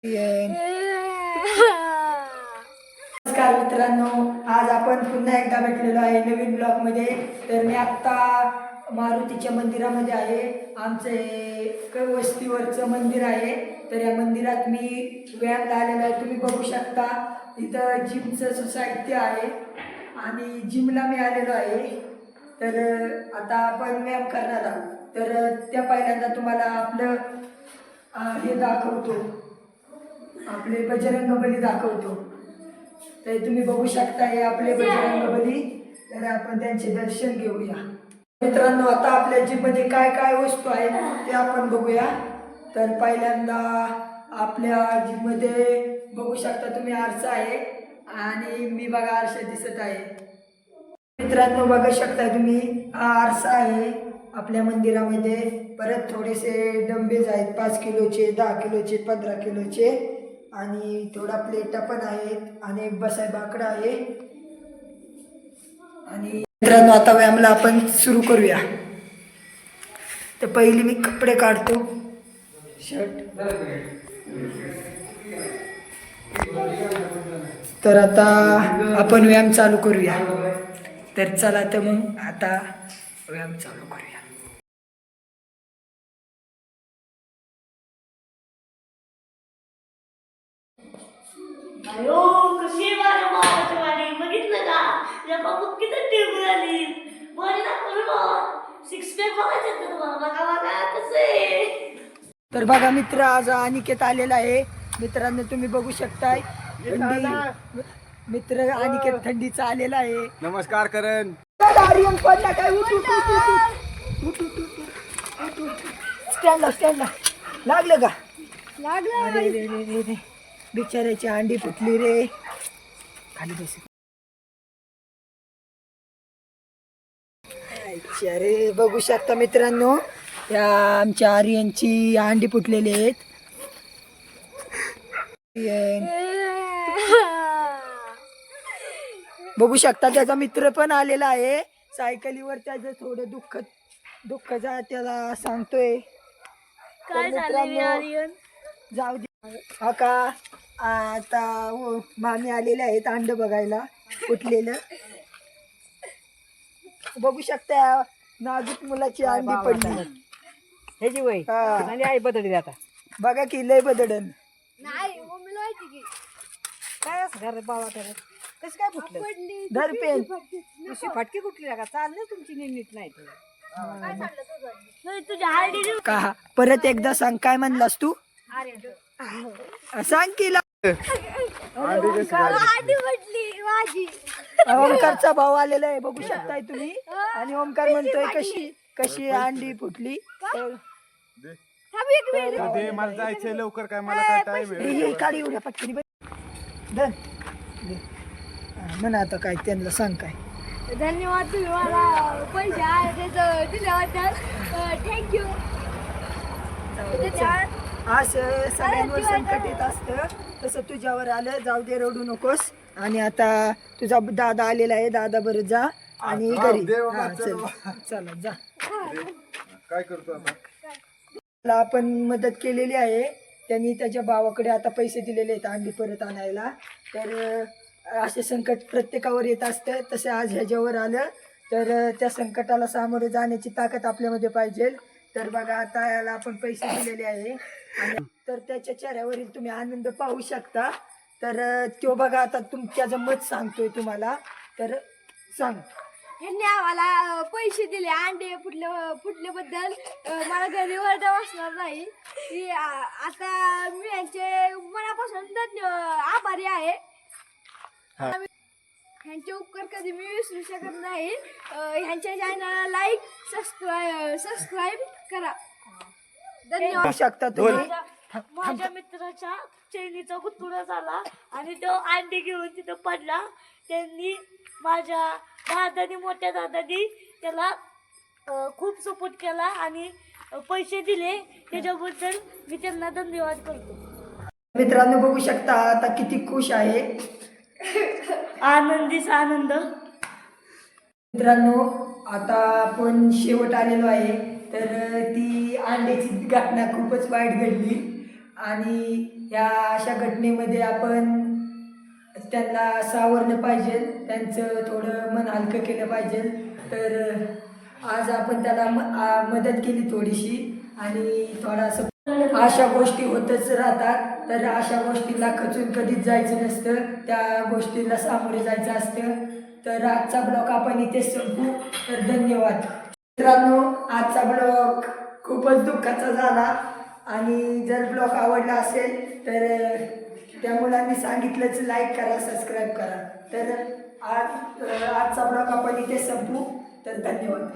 नमस्कार मित्रांनो, आज आपण पुन्हा एकदा भेटलेलो आहे नवीन ब्लॉग मध्ये। तर मी आत्ता मारुतीच्या मंदिरामध्ये आहे। आमचे वस्तीवरचं मंदिर आहे। तर या मंदिरात मी व्यायाम आलेलो आहे। तुम्ही बघू शकता इथं जिमचं साहित्य आहे आणि जिमला मी आलेलो आहे। तर आता आपण व्यायाम करणार आहोत। तर त्या पहिल्यांदा तुम्हाला आपलं हे दाखवतो, आपले बजरंगबली दाखवतो। तर तुम्ही बघू शकता हे आपले बजरंगबली। तर आपण त्यांचे दर्शन घेऊया मित्रांनो। आता आपल्या जिममध्ये काय काय वस्तू आहेत ते आपण बघूया। तर पहिल्यांदा आपल्या जिममध्ये बघू शकता तुम्ही आरसा आहे आणि मी बघा आरसा दिसत आहे मित्रांनो। बघू शकता तुम्ही हा आरसा आहे आपल्या मंदिरामध्ये। परत थोडेसे डंबेज आहेत 5 किलोचे, 10 किलोचे, 15 किलोचे आणि थोडा प्लेटा पण आहेत आणि एक बसाय बाकडा आहे। आणि मित्रांनो आता व्यायामला आपण सुरू करूया। तर पहिली मी कपडे काढतो, शर्ट। तर आता आपण व्यायाम चालू करूया। तर चला तर मग आता व्यायाम चालू करूया। अयो कशी माझ्या भावाची वाली बघितलं का? या बाबू किती टेबल आली बरी ना करू सिक्स पॅक बघायचं तर बघा बघा कसं आहे। तर बघा मित्र, आज अनिकेत आलेला आहे मित्रांनो। तुम्ही बघू शकताय थंडी, मित्र अनिकेत थंडीचा आलेला आहे। नमस्कार करण। आर्यन पडला काय? उठ उठ उठ उठ उठ उठ उठ। स्टँडला स्टँडला लागलं का? लागलं। अरे रे रे रे रे, बिचाऱ्याची अंडी फुटली रे। खाली बस। अरे बघू शकता मित्रांनो, या आमच्या आर्यनची अंडी फुटलेली आहेत। बघू शकता त्याचा मित्र पण आलेला आहे सायकलीवर। त्याचं थोडं दुःख त्याला सांगतोय। काय झालं आर्यन? जाऊ दे हा का। आता मामी आलेले आहेत अंड बघायला फुटलेलं। बघू शकता नाजूक मुलाची अंडी पडली। ह्याची वय आणि आई बदलली आता। बघा की लय बदडन। नाही मम्मीला माहिती की काय असं घर बाबा करत कसं काय फुटलं? धर पेन। अशी फटकी कुठली का? चाललं तुमची नीट नाही तर तुझ्या हळदी का परत एकदा सांग, काय म्हणलास तू? सांग की हळदी म्हटली माझी। ओमकारचा भाऊ आलेला आहे बघू शकताय तुम्ही। आणि ओमकार म्हणतोय कशी कशी अंडी फुटली। दे मला जायचंय लवकर, काय मला काय टाइम आहे? हे काढी एवढ्या पटकनी धर म्हणा आता काय त्यांना सांग काय। धन्यवाद तुम्ही मला पैसे दिल्याबद्दल, थँक्यू। असं सगळ्यांवर संकट येत असतं, तसं तुझ्यावर आलं। जाऊ दे, रडू नकोस। आणि आता तुझा दादा आलेला आहे, दादा बरं जा आणि घरी। चल चला जा। काय करतो आता? त्याला आपण मदत केलेली आहे। त्यांनी त्याच्या भावाकडे आता पैसे दिलेले आहेत अंडी परत आणायला। तर असे संकट प्रत्येकावर येत असतं, तसे आज ह्याच्यावर आलं। तर त्या संकटाला सामोरे जाण्याची ताकद आपल्यामध्ये पाहिजे। तर बघा आता याला आपण पैसे दिलेले आहे आणि तर त्याच्या चेहऱ्यावरील तुम्ही आनंद पाहू शकता। तर तो बघा आता तुमच्याचं मत सांगतोय तुम्हाला। तर सांग। ह्यांनी आम्हाला पैसे दिले अंडे फुटल्याबद्दल। मला घरी वरदा वाचणार नाही की आता मी यांचे मनापासून आभारी आहे। ह्यांचे उपकार कधी मी विसरू शकत नाही। ह्यांच्या चॅनलला लाईक सबस्क्राईब करा। धन्यवाद। पाहू शकता तुम्ही। माझ्या मित्राच्या चैनीचा गुतुडा झाला आणि तो अंडी घेऊन तिथं पडला। त्यांनी माझ्या मोठ्या दादानी त्याला खूप सपोर्ट केला आणि पैसे दिले, त्याच्याबद्दल मी त्यांना धन्यवाद करतो। मित्रांनो बघू शकता आता किती खुश आहे। आनंदीच आनंद। मित्रांनो आता आपण शेवट आलेलो आहे। तर ती अंड्याची घटना खूपच वाईट घडली आणि या अशा घटनेमध्ये आपण त्यांना सावरलं पाहिजे, त्यांचं थोडं मन हलकं केलं पाहिजे. तर आज आपण त्याला मदत केली थोडीशी आणि थोडासा अशा गोष्टी होतच राहतात. तर अशा गोष्टीला खचून कधीच जायचं नसतं, त्या गोष्टीला सामोरे जायचं असतं. तर आजचा ब्लॉग आपण इथे संपू. तर धन्यवाद मित्रांनो. आजचा ब्लॉग खूपच दुःखाचा झाला आणि जर ब्लॉग आवडला असेल तर त्या मुलांनी सांगितलंच लाईक करा, सबस्क्राईब करा. तर आजचा ब्लॉग आपण इथे संपू. तर धन्यवाद.